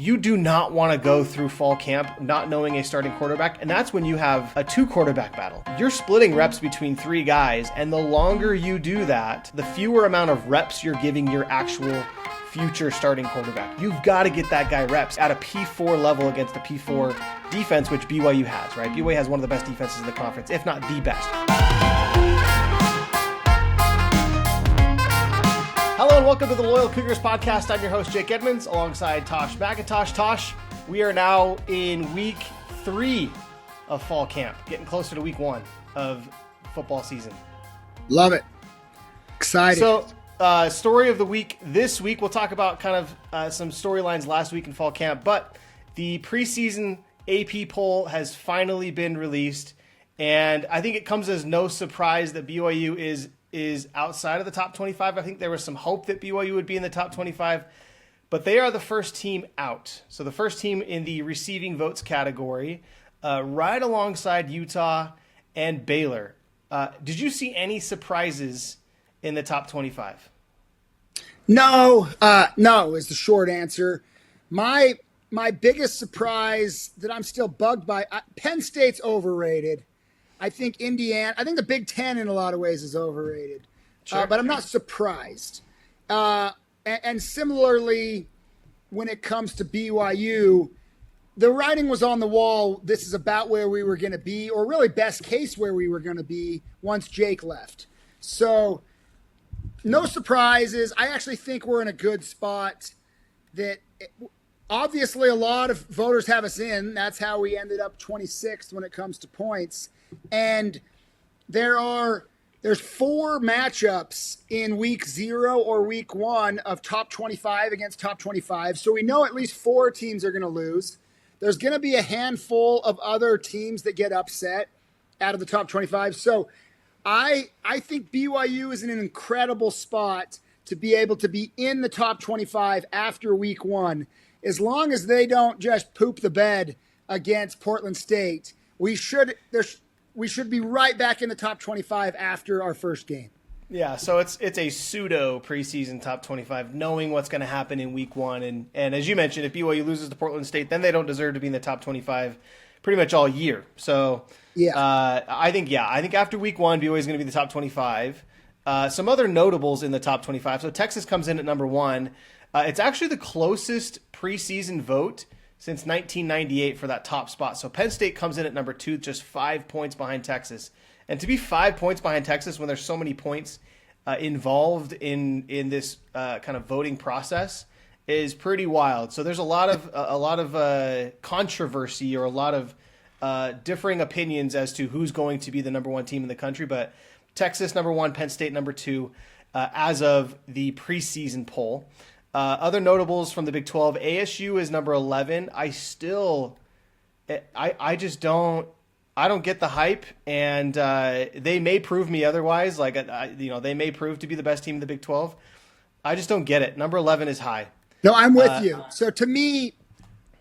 you do not want to go through fall camp not knowing a starting quarterback, and that's when you have a 2-quarterback battle. You're splitting reps between 3 guys, and the longer you do that, the fewer amount of reps you're giving your actual future starting quarterback. You've got to get that guy reps at a P4 level against a P4 defense, which BYU has, right? BYU has one of the best defenses in the conference, if not the best. Hello and welcome to the Loyal Cougars podcast. I'm your host, Jake Edmonds, alongside Tosh Mackintosh. Tosh, we are now in week 3 of fall camp, getting closer to week 1 of football season. Love it. Excited. So, story of the week this week, we'll talk about kind of some storylines last week in fall camp, but the preseason AP poll has finally been released, and I think it comes as no surprise that BYU is outside of the top 25. I think there was some hope that BYU would be in the top 25, but they are the first team out. So the first team in the receiving votes category, right alongside Utah and Baylor. Did you see any surprises in the top 25? No is the short answer. My biggest surprise that I'm still bugged by, Penn State's overrated. I think the Big Ten in a lot of ways is overrated, sure. But I'm not surprised. And similarly, when it comes to BYU, the writing was on the wall. This is about where we were going to be, or really best case where we were going to be once Jake left. So no surprises. I actually think we're in a good spot. Obviously, a lot of voters have us in. That's how we ended up 26th when it comes to points. And there's 4 matchups in week 0 or week 1 of top 25 against top 25. So we know at least 4 teams are going to lose. There's going to be a handful of other teams that get upset out of the top 25. So I think BYU is in an incredible spot to be able to be in the top 25 after week 1. As long as they don't just poop the bed against Portland State, we should be right back in the top 25 after our first game. Yeah, so it's a pseudo preseason top 25, knowing what's going to happen in week 1. And as you mentioned, if BYU loses to Portland State, then they don't deserve to be in the top 25 pretty much all year. So yeah, I think after week 1, BYU is going to be the top 25. Some other notables in the top 25. So Texas comes in at number 1. It's actually the closest preseason vote since 1998 for that top spot. So Penn State comes in at number 2, just 5 points behind Texas. And to be 5 points behind Texas when there's so many points involved in this kind of voting process is pretty wild. So there's a lot of controversy or a lot of differing opinions as to who's going to be the number 1 team in the country. But Texas number 1, Penn State number 2 as of the preseason poll. Other notables from the Big 12, ASU is number 11. I don't get the hype, and they may prove me otherwise. They may prove to be the best team in the Big 12. I just don't get it. Number 11 is high. No, I'm with you. So to me,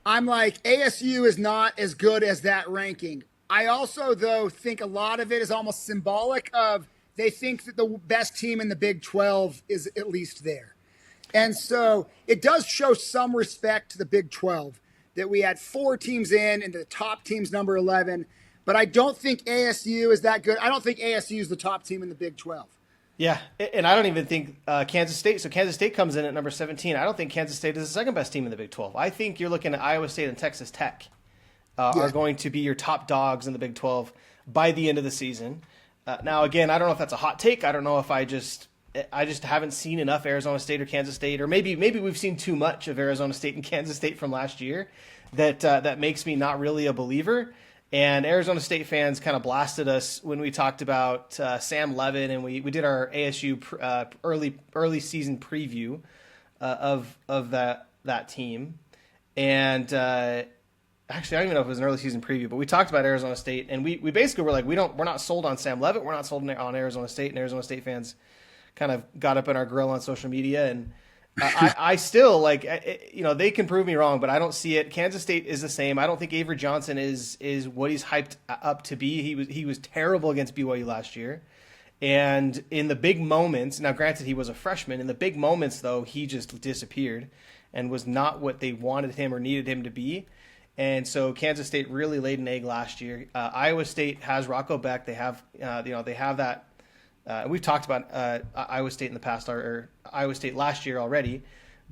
I'm like, ASU is not as good as that ranking. I also, though, think a lot of it is almost symbolic of they think that the best team in the Big 12 is at least there. And so it does show some respect to the Big 12 that we had 4 teams in, and the top team's number 11. But I don't think ASU is that good. I don't think ASU is the top team in the Big 12. Yeah, and I don't even think Kansas State. So Kansas State comes in at number 17. I don't think Kansas State is the second best team in the Big 12. I think you're looking at Iowa State and Texas Tech are going to be your top dogs in the Big 12 by the end of the season. Now, again, I don't know if that's a hot take. I don't know if I just haven't seen enough Arizona State or Kansas State, or maybe we've seen too much of Arizona State and Kansas State from last year that makes me not really a believer. And Arizona State fans kind of blasted us when we talked about Sam Levin, and we did our ASU early season preview of that team. And actually, I don't even know if it was an early season preview, but we talked about Arizona State, and we basically were like, we're not sold on Sam Levitt, we're not sold on Arizona State, and Arizona State fans kind of got up in our grill on social media, and I still they can prove me wrong, but I don't see it. Kansas State is the same. I don't think Avery Johnson is what he's hyped up to be. He was terrible against BYU last year, and in the big moments, now granted he was a freshman, in the big moments though he just disappeared. and was not what they wanted him or needed him to be. And so Kansas State really laid an egg last year. Iowa State has Rocco Beck. They have, they have that. We've talked about Iowa State in the past, or Iowa State last year already.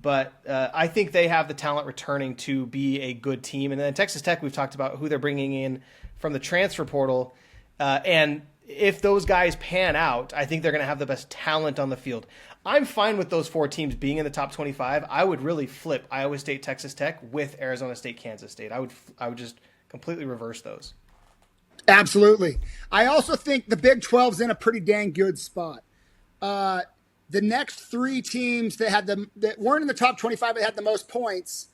But I think they have the talent returning to be a good team. And then Texas Tech, we've talked about who they're bringing in from the transfer portal. And if those guys pan out, I think they're going to have the best talent on the field. I'm fine with those 4 teams being in the top 25. I would really flip Iowa State, Texas Tech with Arizona State, Kansas State. I would just completely reverse those. Absolutely. I also think the Big 12's in a pretty dang good spot. The next 3 teams that weren't in the top 25 but had the most points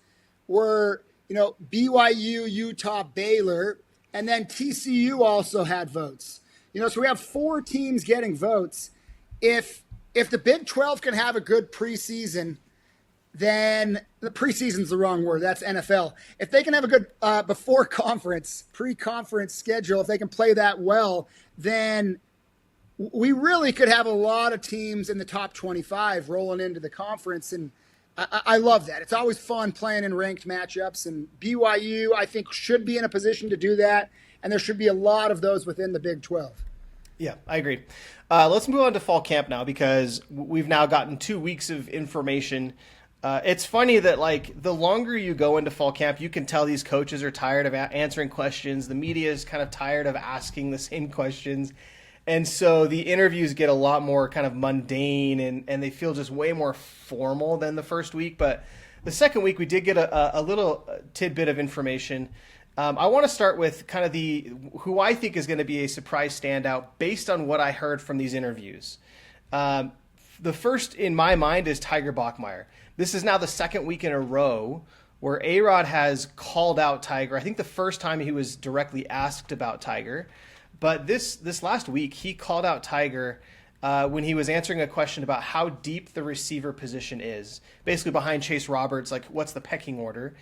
were, BYU, Utah, Baylor, and then TCU also had votes. So we have 4 teams getting votes. If the Big 12 can have a good preseason, then the preseason's the wrong word. That's NFL. If they can have a good pre-conference schedule, if they can play that well, then we really could have a lot of teams in the top 25 rolling into the conference. And I love that. It's always fun playing in ranked matchups. And BYU, I think, should be in a position to do that. And there should be a lot of those within the Big 12. Yeah, I agree. Let's move on to fall camp now, because we've now gotten 2 weeks of information. It's funny that, the longer you go into fall camp, you can tell these coaches are tired of answering questions. The media is kind of tired of asking the same questions. And so the interviews get a lot more kind of mundane, and they feel just way more formal than the first week. But the second week, we did get a little tidbit of information. I want to start with kind of who I think is going to be a surprise standout based on what I heard from these interviews. The first in my mind is Tiger Bachmeier. This is now the second week in a row where ARod has called out Tiger. I think the first time he was directly asked about Tiger, but this last week he called out Tiger when he was answering a question about how deep the receiver position is, basically behind Chase Roberts, what's the pecking order.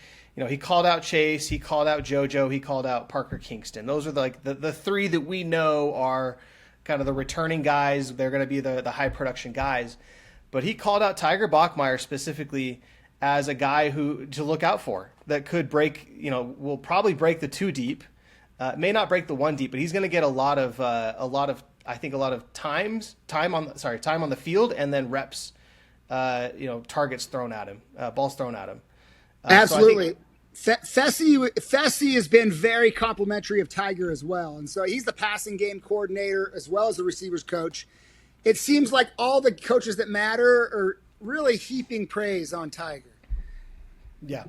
He called out Chase, he called out JoJo, he called out Parker Kingston. Those are the 3 that we know are kind of the returning guys. They're going to be the high production guys. But he called out Tiger Bachmeier specifically as a guy to look out for, that could break, will probably break the 2 deep, may not break the 1 deep, but he's going to get a lot of time on the field, and then reps, targets thrown at him, balls thrown at him. Absolutely. Fessy has been very complimentary of Tiger as well. And so he's the passing game coordinator as well as the receivers coach. It seems like all the coaches that matter are really heaping praise on Tiger. Yeah.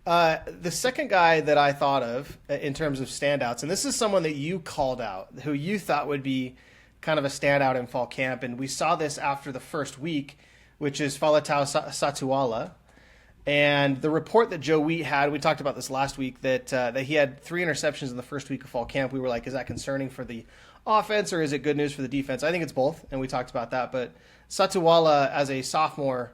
The second guy that I thought of in terms of standouts, and this is someone that you called out, who you thought would be kind of a standout in fall camp, and we saw this after the first week, which is Faletau Satuala. And the report that Joe Wheat had, we talked about this last week, that he had 3 interceptions in the first week of fall camp. We were like, is that concerning for the offense, or is it good news for the defense? I think it's both, and we talked about that. But Satuala, as a sophomore,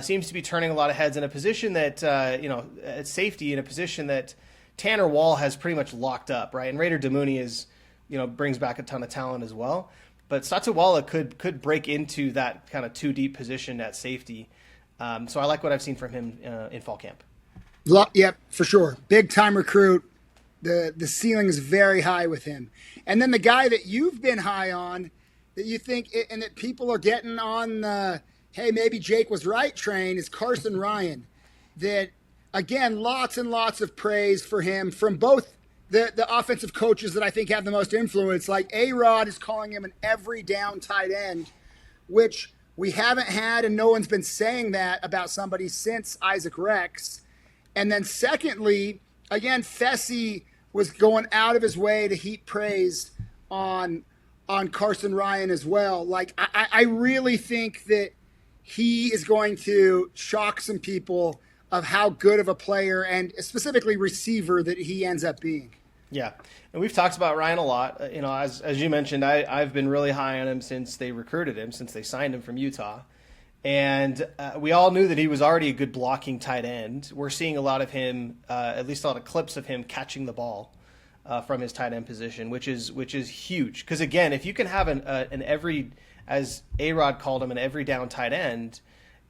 seems to be turning a lot of heads in a position that, at safety, in a position that Tanner Wall has pretty much locked up, right? And Raider Damuni is, brings back a ton of talent as well. But Satuala could break into that kind of 2 deep position at safety. So I like what I've seen from him in fall camp. Yep, for sure. Big time recruit. The ceiling is very high with him. And then the guy that you've been high on, that you think, and that people are getting on the, hey, maybe Jake was right train, is Carson Ryan. That, again, lots and lots of praise for him from both the offensive coaches that I think have the most influence. Like ARod is calling him an every down tight end, which we haven't had, and no one's been saying that about somebody since Isaac Rex. And then secondly, again, Fessy was going out of his way to heap praise on Carson Ryan as well. I really think that he is going to shock some people of how good of a player and specifically receiver that he ends up being. Yeah, and we've talked about Ryan a lot. As you mentioned, I've been really high on him since they recruited him, since they signed him from Utah. And we all knew that he was already a good blocking tight end. We're seeing a lot of him, at least a lot of clips of him catching the ball from his tight end position, which is huge. Because again, if you can have an every, as ARod called him, an every down tight end,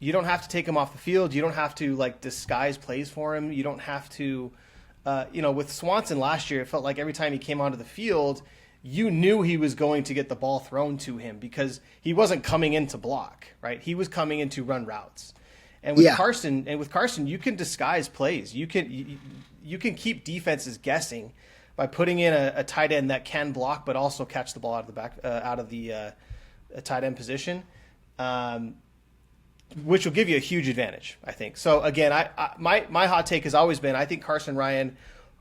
You don't have to take him off the field. You don't have to like disguise plays for him. You don't have to, with Swanson last year, it felt like every time he came onto the field, you knew he was going to get the ball thrown to him because he wasn't coming in to block, right? He was coming in to run routes. And with Carson, you can disguise plays. You can keep defenses guessing by putting in a tight end that can block but also catch the ball out of the back out of the tight end position. Which will give you a huge advantage, I think. So again, my hot take has always been I think Carson Ryan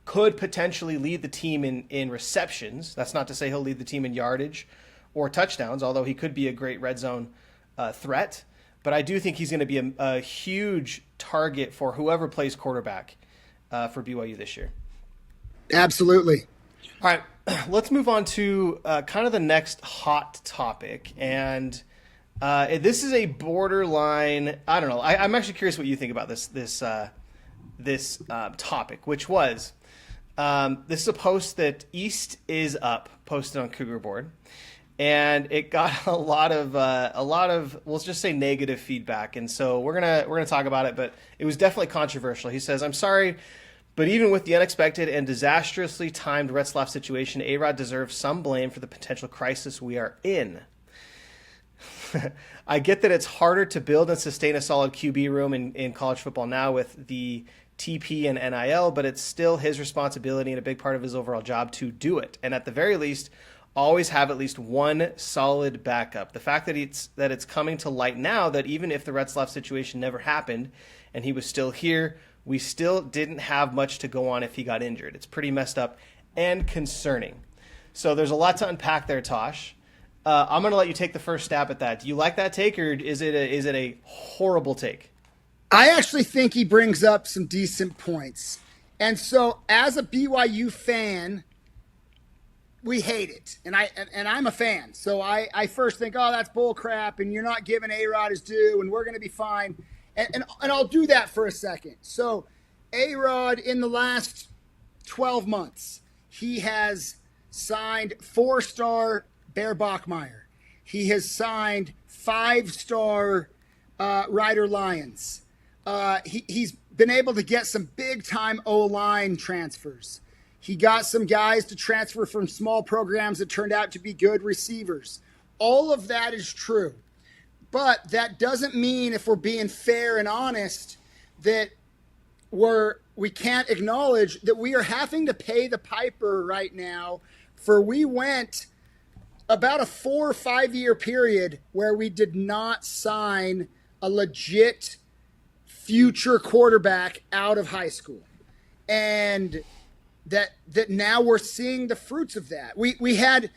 could potentially lead the team in receptions. That's not to say he'll lead the team in yardage or touchdowns, although he could be a great red zone threat. But I do think he's going to be a huge target for whoever plays quarterback for BYU this year. Absolutely. All right, let's move on to kind of the next hot topic. And this is a borderline. I don't know. I'm actually curious what you think about this topic, which was this is a post that East is Up posted on Cougar Board, and it got a lot of let's just say negative feedback. And so we're gonna talk about it, but it was definitely controversial. He says, "I'm sorry, but even with the unexpected and disastrously timed Retzlaff situation, ARod deserves some blame for the potential crisis we are in." I get that it's harder to build and sustain a solid QB room in college football now with the TP and NIL, but it's still his responsibility and a big part of his overall job to do it. And at the very least, always have at least one solid backup. The fact that it's coming to light now that even if the Retzlaff situation never happened and he was still here, we still didn't have much to go on if he got injured. It's pretty messed up and concerning. So there's a lot to unpack there, Tosh. I'm going to let you take the first stab at that. Do you like that take, or is it a horrible take? I actually think he brings up some decent points. And so as a BYU fan, we hate it. And I'm a fan. So I first think, oh, that's bull crap, and you're not giving ARod his due, and we're going to be fine. And I'll do that for a second. So ARod, in the last 12 months, he has signed 4-star Bear Bachmeier. He has signed 5-star Ryder Lyons. He's been able to get some big-time O-line transfers. He got some guys to transfer from small programs that turned out to be good receivers. All of that is true. But that doesn't mean, if we're being fair and honest, that we can't acknowledge that we are having to pay the piper right now. We went about a 4 or 5 year period where we did not sign a legit future quarterback out of high school. And that now we're seeing the fruits of that. We had,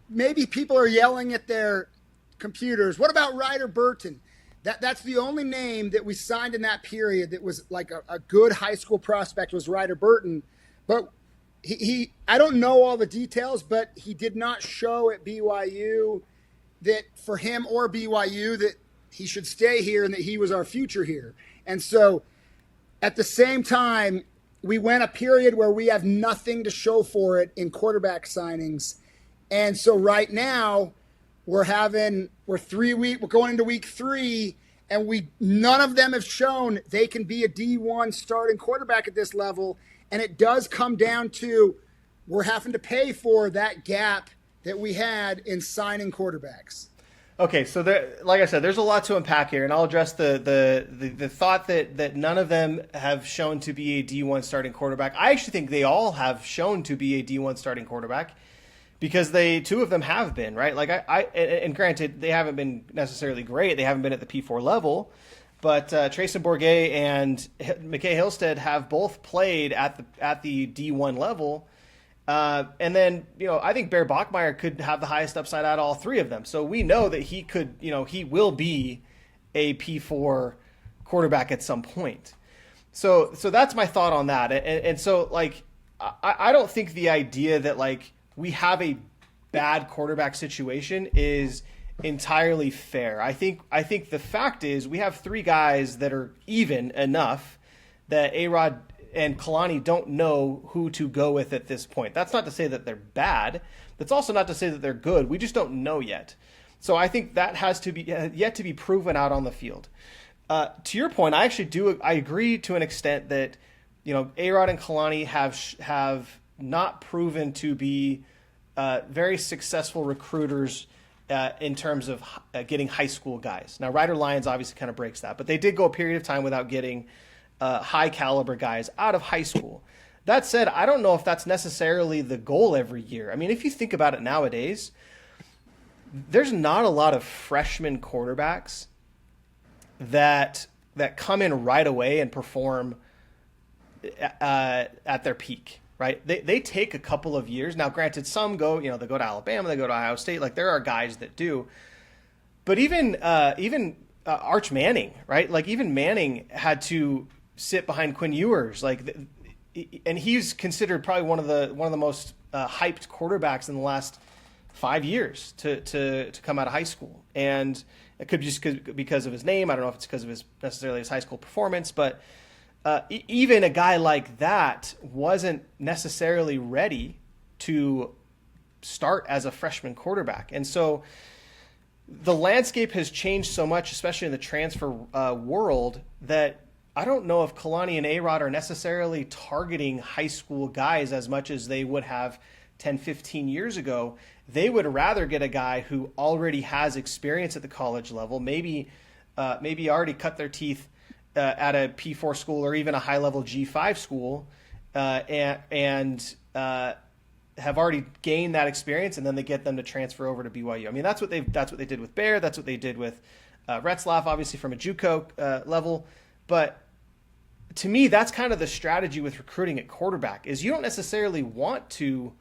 maybe people are yelling at their computers, what about Ryder Burton? That's the only name that we signed in that period that was like a good high school prospect, was Ryder Burton. But he I don't know all the details, but he did not show at BYU that for him or BYU that he should stay here and that he was our future here. And so at the same time, we went a period where we have nothing to show for it in quarterback signings. And so right now we're going into week 3, and none of them have shown they can be a D1 starting quarterback at this level. And it does come down to we're having to pay for that gap that we had in signing quarterbacks. Okay, so like I said, there's a lot to unpack here, and I'll address the thought that none of them have shown to be a D1 starting quarterback. I actually think they all have shown to be a D1 starting quarterback because 2 of them have been, right? Like and granted, they haven't been necessarily great. They haven't been at the P4 level. But Trayson Bourget and McKay Hillstead have both played at the D1 level. And then, I think Bear Bachmeier could have the highest upside out of all 3 of them. So we know that he could, he will be a P4 quarterback at some point. So that's my thought on that. And so, like, I don't think the idea that, like, we have a bad quarterback situation is entirely fair. I think the fact is we have 3 guys that are even enough that ARod and Kalani don't know who to go with at this point. That's not to say that they're bad. That's also not to say that they're good. We just don't know yet. So I think that has to be yet to be proven out on the field. To your point, I agree to an extent that, ARod and Kalani have not proven to be very successful recruiters in terms of getting high school guys. Now, Ryder Lyons obviously kind of breaks that, but they did go a period of time without getting high caliber guys out of high school. That said, I don't know if that's necessarily the goal every year. I mean, if you think about it nowadays, there's not a lot of freshman quarterbacks that come in right away and perform at their peak, right? They take a couple of years. Now, granted, some go, they go to Alabama, they go to Ohio State. Like, there are guys that do. But even Arch Manning, right? Like, even Manning had to sit behind Quinn Ewers, and he's considered probably one of the most hyped quarterbacks in the last 5 years to come out of high school. And it could be just because of his name. I don't know if it's because of necessarily his high school performance, but even a guy like that wasn't necessarily ready to start as a freshman quarterback. And so the landscape has changed so much, especially in the transfer world, that I don't know if Kalani and ARod are necessarily targeting high school guys as much as they would have 10, 15 years ago. They would rather get a guy who already has experience at the college level, maybe already cut their teeth at a P4 school or even a high-level G5 school, and have already gained that experience, and then they get them to transfer over to BYU. I mean, that's what they did with Bear. That's what they did with Retzlaff, obviously from a JUCO level. But to me, that's kind of the strategy with recruiting at quarterback, is you don't necessarily want to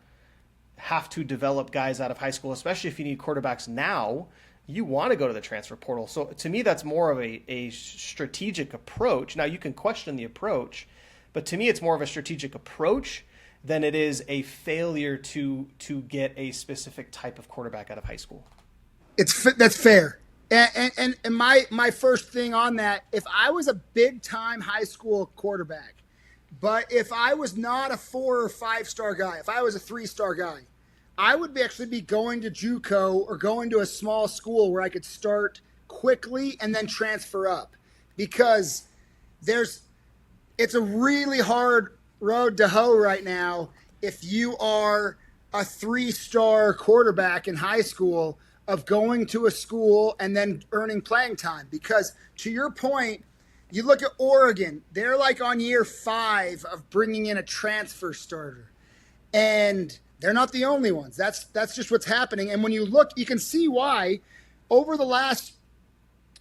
have to develop guys out of high school, especially if you need quarterbacks now. You want to go to the transfer portal. So to me, that's more of a strategic approach. Now, you can question the approach, but to me, it's more of a strategic approach than it is a failure to get a specific type of quarterback out of high school. That's fair. And my first thing on that, if I was a big-time high school quarterback, but if I was not a 4 or 5-star guy, if I was a 3-star guy, I would actually be going to JUCO or going to a small school where I could start quickly and then transfer up, because it's a really hard road to hoe right now if you are a 3-star quarterback in high school of going to a school and then earning playing time. Because to your point, you look at Oregon, they're like on year 5 of bringing in a transfer starter. And they're not the only ones. That's just what's happening. And when you look, you can see why over the last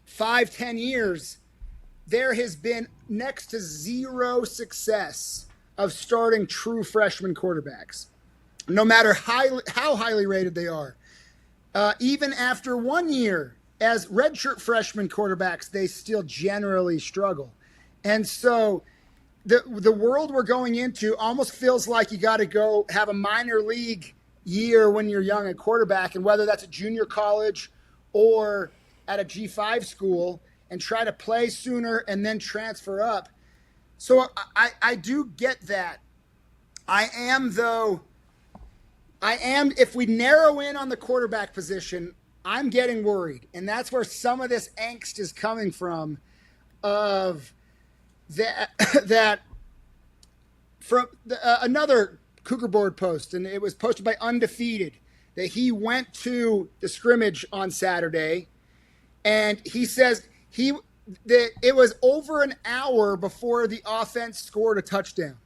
5-10 years, there has been next to zero success of starting true freshman quarterbacks, no matter how highly rated they are. Even after 1 year as redshirt freshman quarterbacks, they still generally struggle. And so the world we're going into almost feels like you got to go have a minor league year when you're young at quarterback, and whether that's a junior college or at a G5 school, and try to play sooner and then transfer up. So I do get that. I am, if we narrow in on the quarterback position, I'm getting worried. And that's where some of this angst is coming from, of that from another Cougar Board post, and it was posted by Undefeated, that he went to the scrimmage on Saturday, and he says that it was over an hour before the offense scored a touchdown.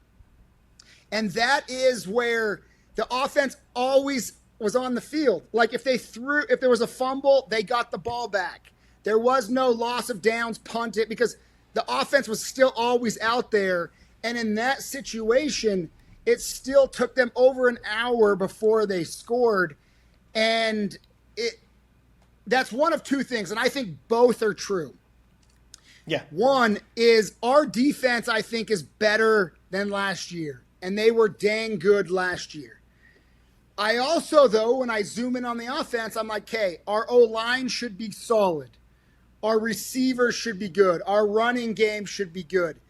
And that is where the offense always was on the field. Like if there was a fumble, they got the ball back. There was no loss of downs, punt it, because the offense was still always out there. And in that situation, it still took them over an hour before they scored. And that's one of two things, and I think both are true. Yeah. One is our defense, I think, is better than last year, and they were dang good last year. I also, though, when I zoom in on the offense, I'm like, okay, our O-line should be solid. Our receivers should be good. Our running game should be good.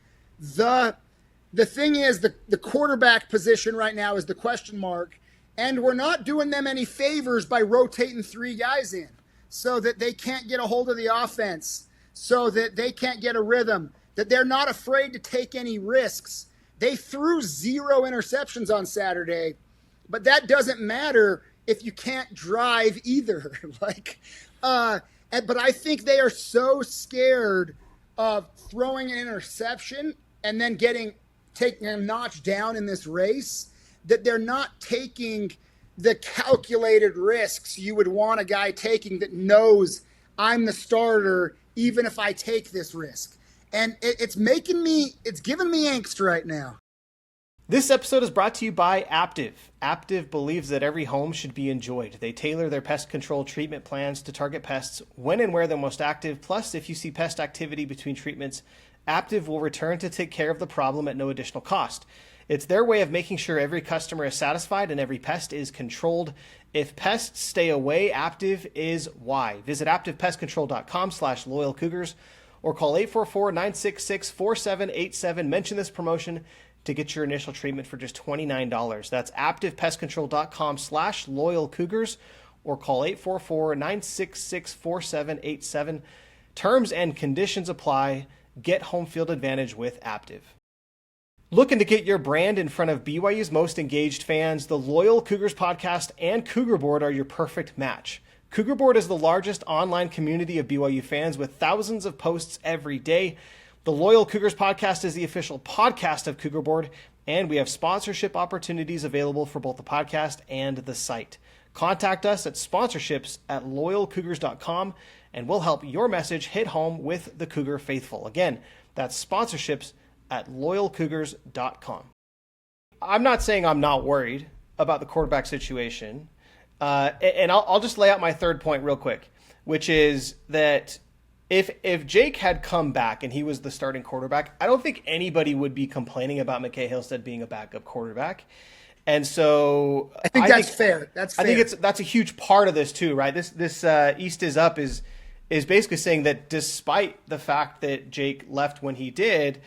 The thing is, the quarterback position right now is the question mark, and we're not doing them any favors by rotating 3 guys in so that they can't get a hold of the offense. so that they can't get a rhythm, that they're not afraid to take any risks. They threw 0 interceptions on Saturday, but that doesn't matter if you can't drive either. But I think they are so scared of throwing an interception and then taking a notch down in this race that they're not taking the calculated risks you would want a guy taking that knows I'm the starter even if I take this risk. And it's giving me angst right now. This episode is brought to you by Aptiv. Aptiv believes that every home should be enjoyed. They tailor their pest control treatment plans to target pests when and where they're most active. Plus, if you see pest activity between treatments, Aptiv will return to take care of the problem at no additional cost. It's their way of making sure every customer is satisfied and every pest is controlled. If pests stay away, Aptiv is why. Visit AptivPestControl.com/loyalcougars or call 844-966-4787. Mention this promotion to get your initial treatment for just $29. That's AptivPestControl.com/loyalcougars or call 844-966-4787. Terms and conditions apply. Get home field advantage with Aptiv. Looking to get your brand in front of BYU's most engaged fans? The Loyal Cougars podcast and Cougar Board are your perfect match. Cougar Board is the largest online community of BYU fans with thousands of posts every day. The Loyal Cougars podcast is the official podcast of Cougar Board, and we have sponsorship opportunities available for both the podcast and the site. Contact us at sponsorships@loyalcougars.com, and we'll help your message hit home with the Cougar faithful. Again, that's sponsorships@loyalcougars.com. I'm not saying I'm not worried about the quarterback situation, and I'll just lay out my third point real quick, which is that if Jake had come back and he was the starting quarterback, I don't think anybody would be complaining about McKay Hillstead being a backup quarterback. And so I think that's fair. That's fair. I think that's a huge part of this too, right? This East is Up is basically saying that despite the fact that Jake left when he did,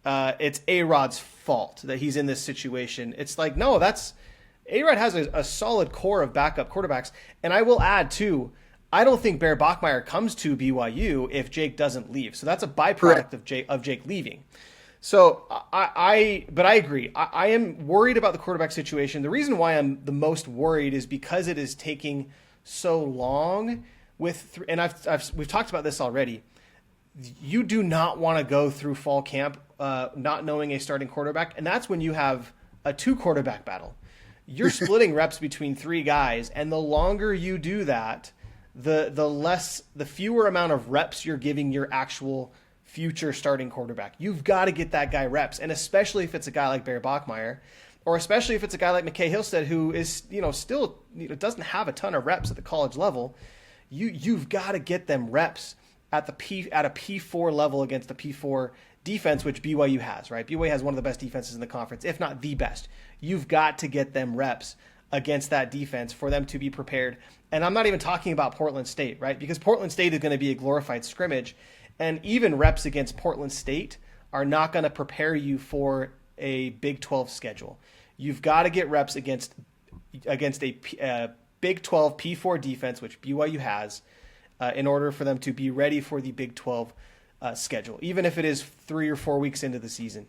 it's ARod's fault that he's in this situation. It's like, no, ARod has a solid core of backup quarterbacks. And I will add too, I don't think Bear Bachmeier comes to BYU if Jake doesn't leave. So that's a byproduct of Jake leaving. So but I agree. I am worried about the quarterback situation. The reason why I'm the most worried is because it is taking so long and we've talked about this already. You do not want to go through fall camp not knowing a starting quarterback, and that's when you have a 2 quarterback battle. You're splitting reps between 3 guys, and the longer you do that, the fewer amount of reps you're giving your actual future starting quarterback. You've got to get that guy reps, and especially if it's a guy like Bear Bachmeier, or especially if it's a guy like McKay Hillstead, who is still doesn't have a ton of reps at the college level. You've got to get them reps at a P4 level against the P4 defense, which BYU has, right? BYU has one of the best defenses in the conference, if not the best. You've got to get them reps against that defense for them to be prepared. And I'm not even talking about Portland State, right? Because Portland State is going to be a glorified scrimmage, and even reps against Portland State are not going to prepare you for a Big 12 schedule. You've got to get reps against a Big 12 P4 defense, which BYU has, in order for them to be ready for the Big 12 schedule, even if it is 3 or 4 weeks into the season.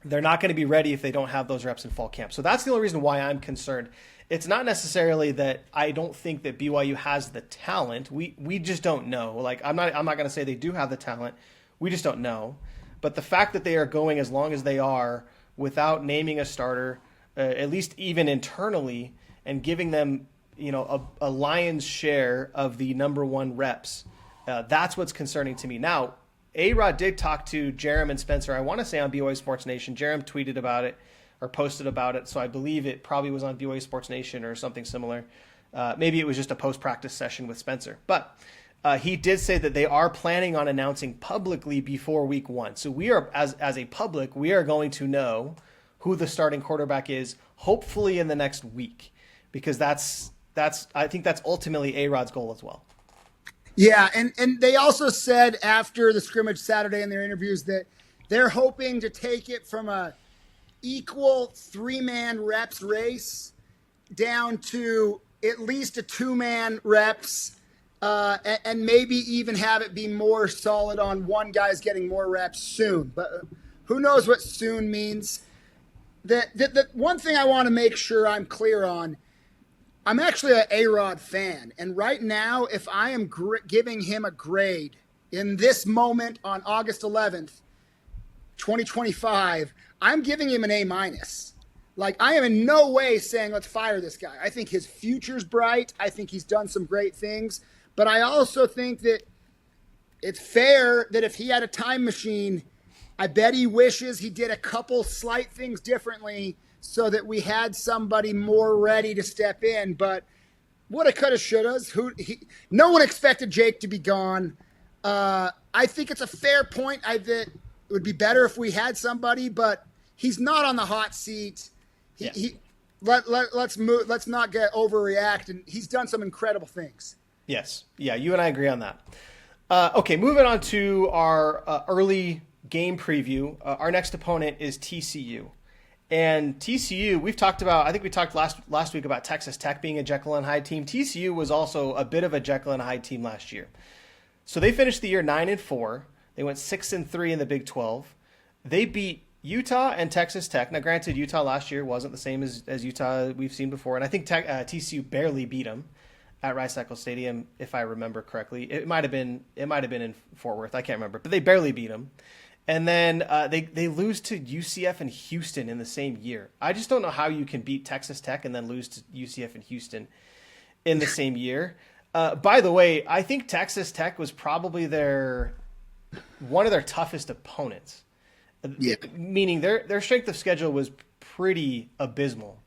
They're not going to be ready if they don't have those reps in fall camp. So that's the only reason why I'm concerned. It's not necessarily that I don't think that BYU has the talent. We just don't know. Like I'm not going to say they do have the talent. We just don't know. But the fact that they are going as long as they are without naming a starter, at least even internally, and giving them a lion's share of the number 1 reps, that's what's concerning to me. Now, ARod did talk to Jerem and Spencer, I want to say on BYU Sports Nation. Jerem tweeted about it or posted about it, so I believe it probably was on BYU Sports Nation or something similar. Maybe it was just a post-practice session with Spencer. But he did say that they are planning on announcing publicly before week 1. So we are, as a public, we are going to know who the starting quarterback is, hopefully in the next week, because I think that's ultimately ARod's goal as well. Yeah, and they also said after the scrimmage Saturday in their interviews that they're hoping to take it from a equal 3-man reps race down to at least a 2-man reps and maybe even have it be more solid on one guy's getting more reps soon. But who knows what soon means? The one thing I want to make sure I'm clear on, I'm actually an ARod fan. And right now, if I am giving him a grade in this moment on August 11th, 2025, I'm giving him an A-. Like, I am in no way saying let's fire this guy. I think his future's bright. I think he's done some great things. But I also think that it's fair that if he had a time machine, I bet he wishes he did a couple slight things differently so that we had somebody more ready to step in. But woulda, coulda, shouldas. No one expected Jake to be gone. I think it's a fair point. That it would be better if we had somebody, but he's not on the hot seat. Let's move. Let's not get overreact. And he's done some incredible things. Yes. Yeah, you and I agree on that. Okay, moving on to our early game preview. Our next opponent is TCU. And TCU, we've talked about, I think we talked last week about Texas Tech being a Jekyll and Hyde team. TCU was also a bit of a Jekyll and Hyde team last year. So they finished the year 9-4. They went 6-3 in the Big 12. They beat Utah and Texas Tech. Now, granted, Utah last year wasn't the same as Utah we've seen before. And I think TCU barely beat them at Rice-Eccles Stadium, if I remember correctly. It might have been in Fort Worth. I can't remember, but they barely beat them. And then they lose to UCF and Houston in the same year. I just don't know how you can beat Texas Tech and then lose to UCF and Houston in the same year. By the way, I think Texas Tech was probably one of their toughest opponents. Yeah. Meaning their strength of schedule was pretty abysmal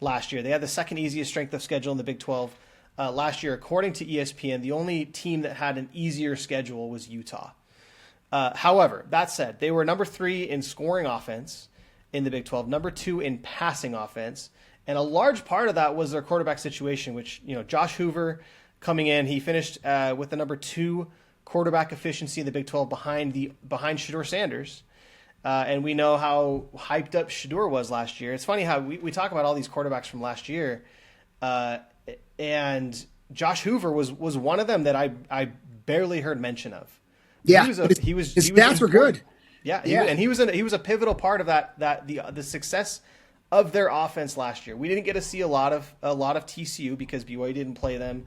last year. They had the second easiest strength of schedule in the Big 12. Last year, according to ESPN, the only team that had an easier schedule was Utah. However, that said, they were number 3 in scoring offense in the Big 12, number 2 in passing offense, and a large part of that was their quarterback situation, which, Josh Hoover coming in, he finished with the number 2 quarterback efficiency in the Big 12 behind Shedeur Sanders. And we know how hyped up Shedeur was last year. It's funny how we talk about all these quarterbacks from last year, and Josh Hoover was one of them that I barely heard mention of. Yeah, his stats were good. Yeah, and he was a pivotal part of the success of their offense last year. We didn't get to see a lot of TCU because BYU didn't play them.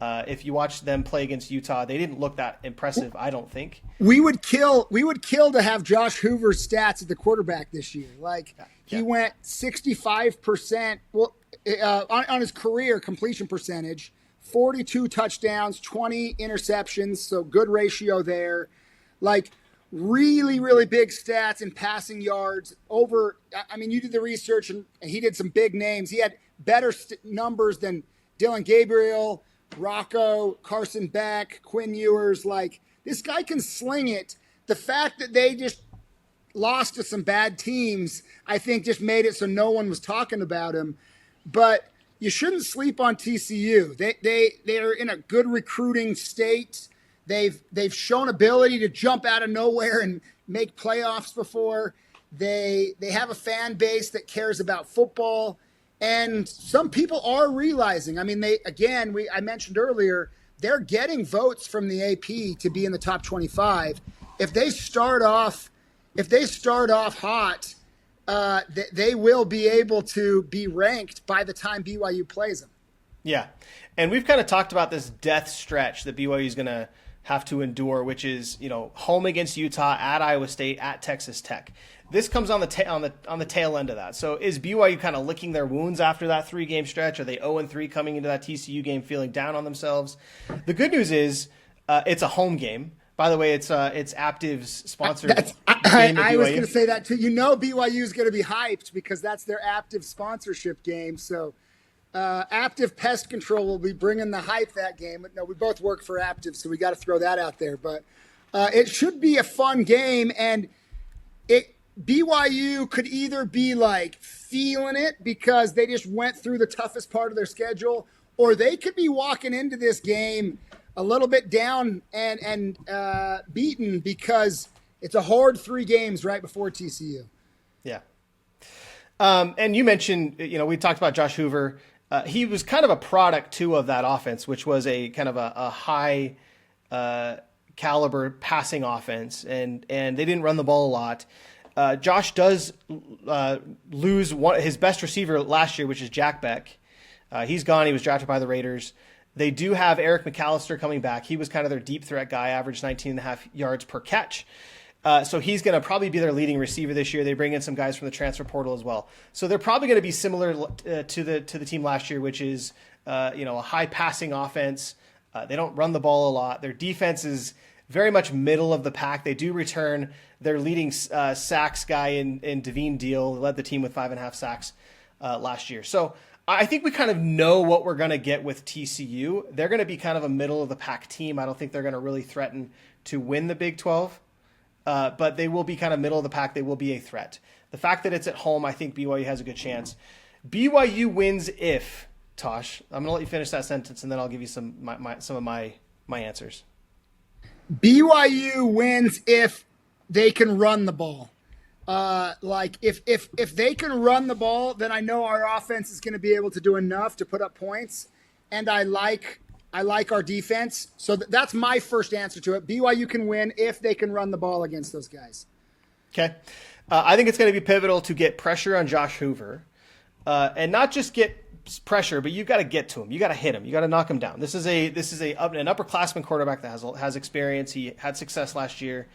If you watch them play against Utah, they didn't look that impressive, I don't think. We would kill to have Josh Hoover's stats at the quarterback this year. He went 65%. On his career completion percentage, 42 touchdowns, 20 interceptions, so good ratio there. Really, really big stats in passing yards. You did the research, and he did some big names. He had better numbers than Dylan Gabriel, Rocco, Carson Beck, Quinn Ewers. This guy can sling it. The fact that they just lost to some bad teams, I think, just made it so no one was talking about him. But you shouldn't sleep on TCU. They're in a good recruiting state. They've shown ability to jump out of nowhere and make playoffs before. They have a fan base that cares about football. And some people are realizing, I mentioned earlier, they're getting votes from the AP to be in the top 25. If they start off hot, they will be able to be ranked by the time BYU plays them. Yeah. And we've kind of talked about this death stretch that BYU is going to have to endure, which is, home against Utah, at Iowa State, at Texas Tech. This comes on the tail end of that. So is BYU kind of licking their wounds after that 3-game stretch? Are they 0-3 coming into that TCU game feeling down on themselves? The good news is it's a home game. By the way, it's Aptiv's sponsored game at BYU. I was going to say that too. BYU is going to be hyped because that's their Aptiv sponsorship game. So Aptiv Pest Control will be bringing the hype that game. No, we both work for Aptiv, so we got to throw that out there. But it should be a fun game, and BYU could either be feeling it because they just went through the toughest part of their schedule, or they could be walking into this game a little bit down and beaten because it's a hard 3 games right before TCU. Yeah. And you mentioned, we talked about Josh Hoover. he was kind of a product too of that offense, which was a kind of a high caliber passing offense, and they didn't run the ball a lot. Josh does lose his best receiver last year, which is Jack Beck. He's gone. He was drafted by the Raiders. They do have Eric McAllister coming back. He was kind of their deep threat guy, averaged 19.5 yards per catch. So he's going to probably be their leading receiver this year. They bring in some guys from the transfer portal as well. So they're probably going to be similar to the team last year, which is a high passing offense. They don't run the ball a lot. Their defense is very much middle of the pack. They do return their leading sacks guy in Devine Deal, led the team with 5.5 sacks last year. So I think we kind of know what we're going to get with TCU. They're going to be kind of a middle of the pack team. I don't think they're going to really threaten to win the Big 12. But they will be kind of middle of the pack. They will be a threat. The fact that it's at home, I think BYU has a good chance. BYU wins if, Tosh, I'm going to let you finish that sentence, and then I'll give you some of my answers. BYU wins if they can run the ball. If they can run the ball, then I know our offense is going to be able to do enough to put up points. And I like our defense. So that's my first answer to it. BYU can win if they can run the ball against those guys. Okay. I think it's going to be pivotal to get pressure on Josh Hoover. And not just get pressure, but you got to get to him. You got to hit him. You got to knock him down. This is an upperclassman quarterback that has experience. He had success last year.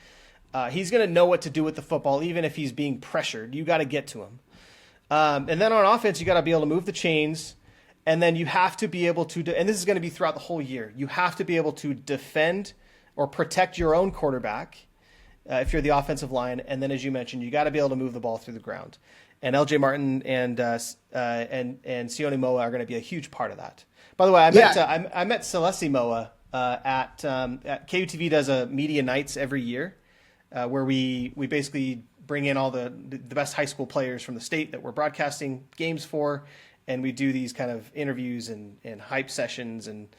He's going to know what to do with the football, even if he's being pressured. You got to get to him. And then on offense, you got to be able to move the chains. And then you have to be able to, and this is going to be throughout the whole year, you have to be able to defend or protect your own quarterback if you're the offensive line. And then, as you mentioned, you got to be able to move the ball through the ground. And LJ Martin and Sione Moa are going to be a huge part of that. By the way, I met Celeste Moa at KUTV does a media nights every year where we basically bring in all the best high school players from the state that we're broadcasting games for. And we do these kind of interviews and hype sessions, and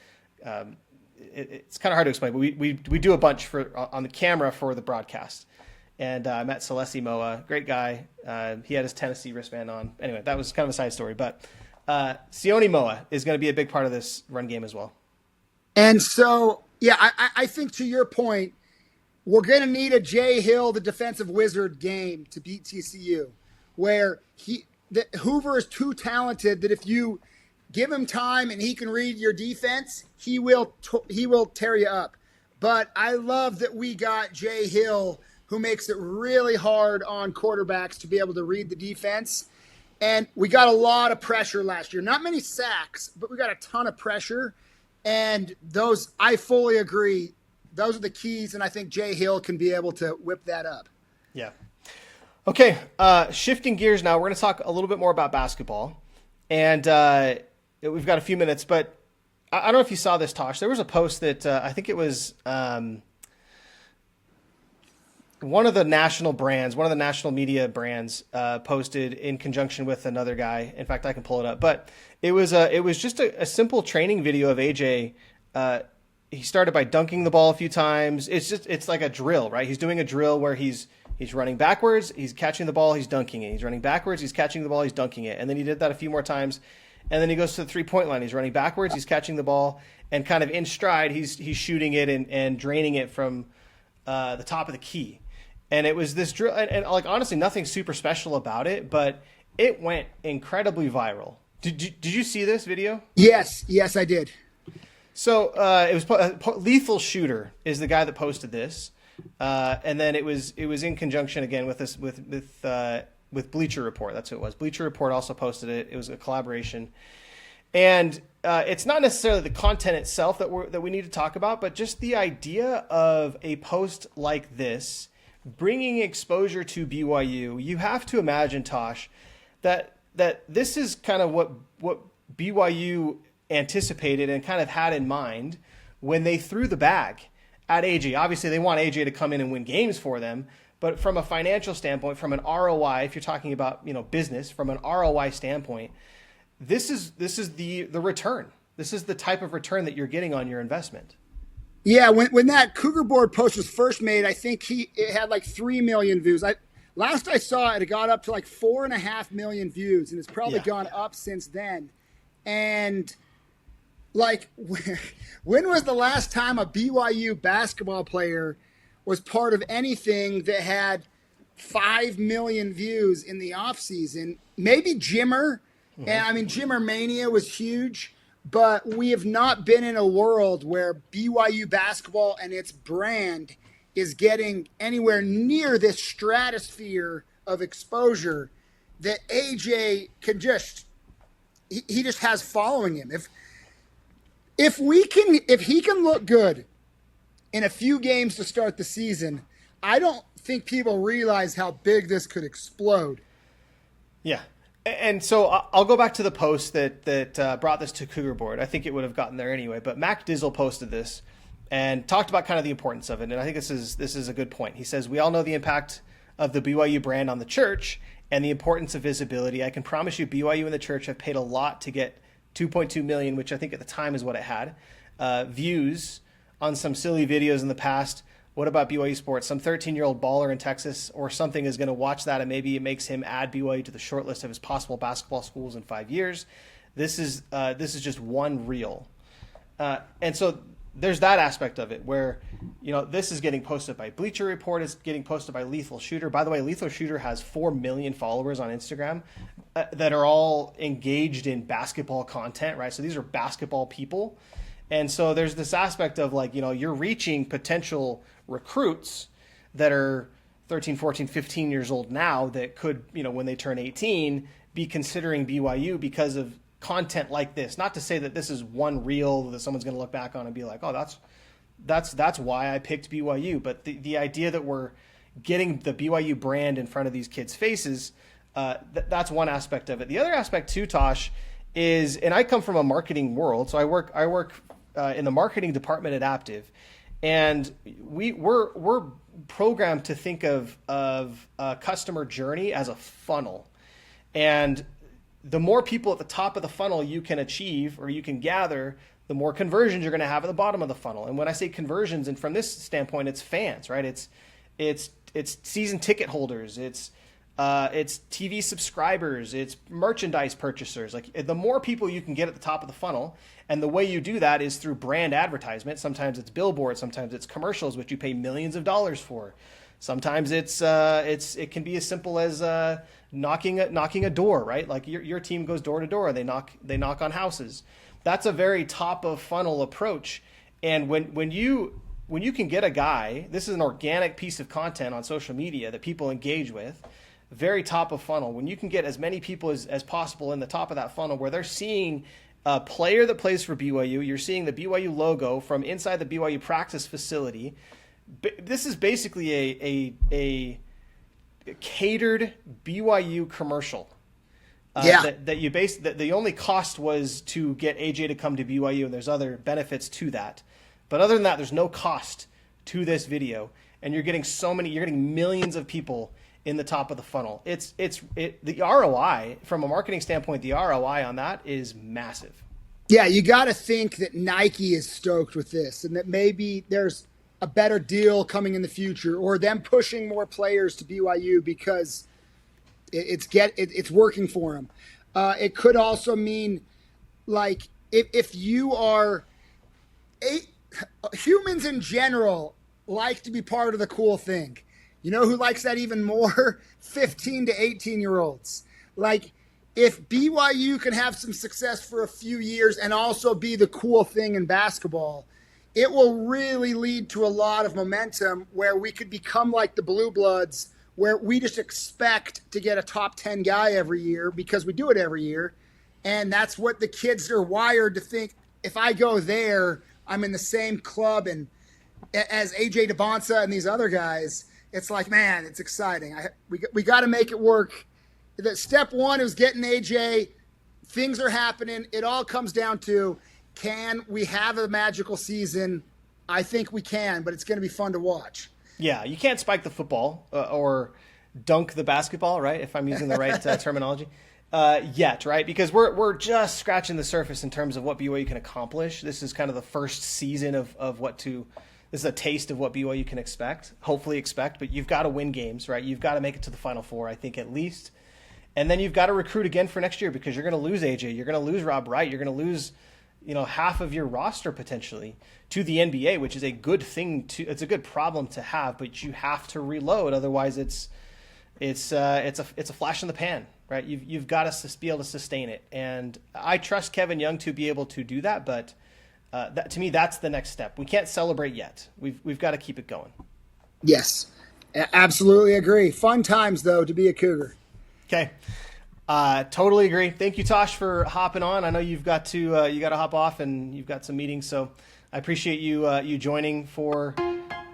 it's kind of hard to explain, but we do a bunch on the camera for the broadcast. And I met Celeste Moa, great guy. He had his Tennessee wristband on. Anyway, that was kind of a side story. But Sione Moa is going to be a big part of this run game as well. And so, I think to your point, we're going to need a Jay Hill, the defensive wizard game to beat TCU, where Hoover is too talented that if you give him time and he can read your defense, he will tear you up. But I love that we got Jay Hill, who makes it really hard on quarterbacks to be able to read the defense. And we got a lot of pressure last year. Not many sacks, but we got a ton of pressure. And those, I fully agree, those are the keys, and I think Jay Hill can be able to whip that up. Yeah. Okay, shifting gears now, we're going to talk a little bit more about basketball. And we've got a few minutes, but I don't know if you saw this, Tosh. There was a post that I think it was one of the national media brands posted in conjunction with another guy. In fact, I can pull it up. But it was just a simple training video of AJ. He started by dunking the ball a few times. It's like a drill, right? He's doing a drill where he's running backwards, he's catching the ball, he's dunking it. He's running backwards, he's catching the ball, he's dunking it. And then he did that a few more times. And then he goes to the 3-point line. He's running backwards, he's catching the ball, and kind of in stride, he's shooting it and draining it from the top of the key. And it was this drill, and like honestly, nothing super special about it, but it went incredibly viral. Did you see this video? Yes, I did. So it was Lethal Shooter is the guy that posted this. And then it was in conjunction again with this with Bleacher Report. That's who it was. Bleacher Report also posted it. It was a collaboration, and it's not necessarily the content itself that we need to talk about, but just the idea of a post like this bringing exposure to BYU. You have to imagine, Tosh, that this is kind of what BYU anticipated and kind of had in mind when they threw the bag at AJ. Obviously, they want AJ to come in and win games for them, but from a financial standpoint, from an ROI, if you're talking about business, from an ROI standpoint, this is the return. This is the type of return that you're getting on your investment. Yeah, when that Cougar Board post was first made, I think it had like 3 million views. Last I saw it got up to like 4.5 million views, and it's probably gone up since then. And like, when was the last time a BYU basketball player was part of anything that had 5 million views in the offseason? Maybe Jimmer. And I mean, Jimmer Mania was huge, but we have not been in a world where BYU basketball and its brand is getting anywhere near this stratosphere of exposure that AJ can just, he just has following him. If he can look good in a few games to start the season, I don't think people realize how big this could explode. Yeah. And so I'll go back to the post that brought this to Cougar Board. I think it would have gotten there anyway, but Mac Dizzle posted this and talked about kind of the importance of it. And I think this is a good point. He says, we all know the impact of the BYU brand on the church and the importance of visibility. I can promise you BYU and the church have paid a lot to get 2.2 million, which I think at the time is what it had, views on some silly videos in the past. What about BYU sports? Some 13-year-old baller in Texas or something is going to watch that, and maybe it makes him add BYU to the short list of his possible basketball schools in 5 years. This is just one reel. And so there's that aspect of it where, this is getting posted by Bleacher Report, it's getting posted by Lethal Shooter. By the way, Lethal Shooter has 4 million followers on Instagram that are all engaged in basketball content, right? So these are basketball people. And so there's this aspect of you're reaching potential recruits that are 13, 14, 15 years old now that could, when they turn 18, be considering BYU because of content like this. Not to say that this is one reel that someone's going to look back on and be like, oh, that's why I picked BYU. But the idea that we're getting the BYU brand in front of these kids' faces, that's one aspect of it. The other aspect too, Tosh, is, and I come from a marketing world, so I work in the marketing department at Aptive, and we're programmed to think of a customer journey as a funnel, and the more people at the top of the funnel you can achieve or you can gather, the more conversions you're going to have at the bottom of the funnel. And when I say conversions, and from this standpoint, it's fans, right? It's season ticket holders, it's TV subscribers, it's merchandise purchasers. Like, the more people you can get at the top of the funnel, and the way you do that is through brand advertisement. Sometimes it's billboards, sometimes it's commercials, which you pay millions of dollars for. Sometimes it can be as simple as knocking a door, right? Like your team goes door to door, they knock on houses. That's a very top of funnel approach. And when you can get a guy, this is an organic piece of content on social media that people engage with, very top of funnel. When you can get as many people as possible in the top of that funnel where they're seeing a player that plays for BYU, you're seeing the BYU logo from inside the BYU practice facility. This is basically a catered BYU commercial. That the only cost was to get AJ to come to BYU, and there's other benefits to that. But other than that, there's no cost to this video, and you're getting millions of people in the top of the funnel. The ROI from a marketing standpoint, the ROI on that is massive. Yeah, you got to think that Nike is stoked with this, and that maybe there's a better deal coming in the future, or them pushing more players to BYU because it's working for them. It could also mean, like, if you are humans in general like to be part of the cool thing. You know who likes that even more? 15 to 18-year-olds. Like, if BYU can have some success for a few years and also be the cool thing in basketball, it will really lead to a lot of momentum where we could become like the Blue Bloods, where we just expect to get a top 10 guy every year because we do it every year. And that's what the kids are wired to think. If I go there, I'm in the same club and as AJ Dybantsa and these other guys. It's like, man, it's exciting. We got to make it work. The step one is getting AJ. Things are happening. It all comes down to, can we have a magical season? I think we can, but it's going to be fun to watch. Yeah, you can't spike the football or dunk the basketball, right? If I'm using the right terminology yet, right? Because we're just scratching the surface in terms of what BYU can accomplish. This is kind of the first season of what to. This is a taste of what BYU can hopefully expect, but you've got to win games, right? You've got to make it to the Final Four, I think, at least. And then you've got to recruit again for next year because you're going to lose AJ. You're going to lose Rob Wright. You're going to lose, half of your roster potentially to the NBA, which is a good thing it's a good problem to have, but you have to reload. Otherwise it's a flash in the pan, right? You've got to be able to sustain it. And I trust Kevin Young to be able to do that. But to me, that's the next step. We can't celebrate yet. We've got to keep it going. Yes, absolutely agree. Fun times though to be a Cougar. Okay. Totally agree. Thank you, Tosh, for hopping on. I know you've got to hop off and you've got some meetings, so I appreciate you joining for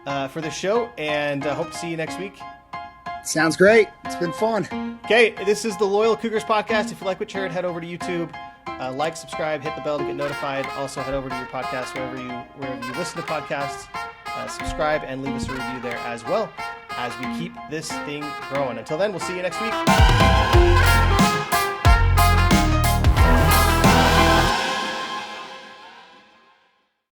the show, and hope to see you next week. Sounds great. It's been fun. Okay, this is the Loyal Cougars podcast. If you like what you heard, head over to YouTube, like, subscribe, hit the bell to get notified. Also, head over to your podcast wherever you listen to podcasts. Subscribe and leave us a review there as well as we keep this thing growing. Until then, we'll see you next week.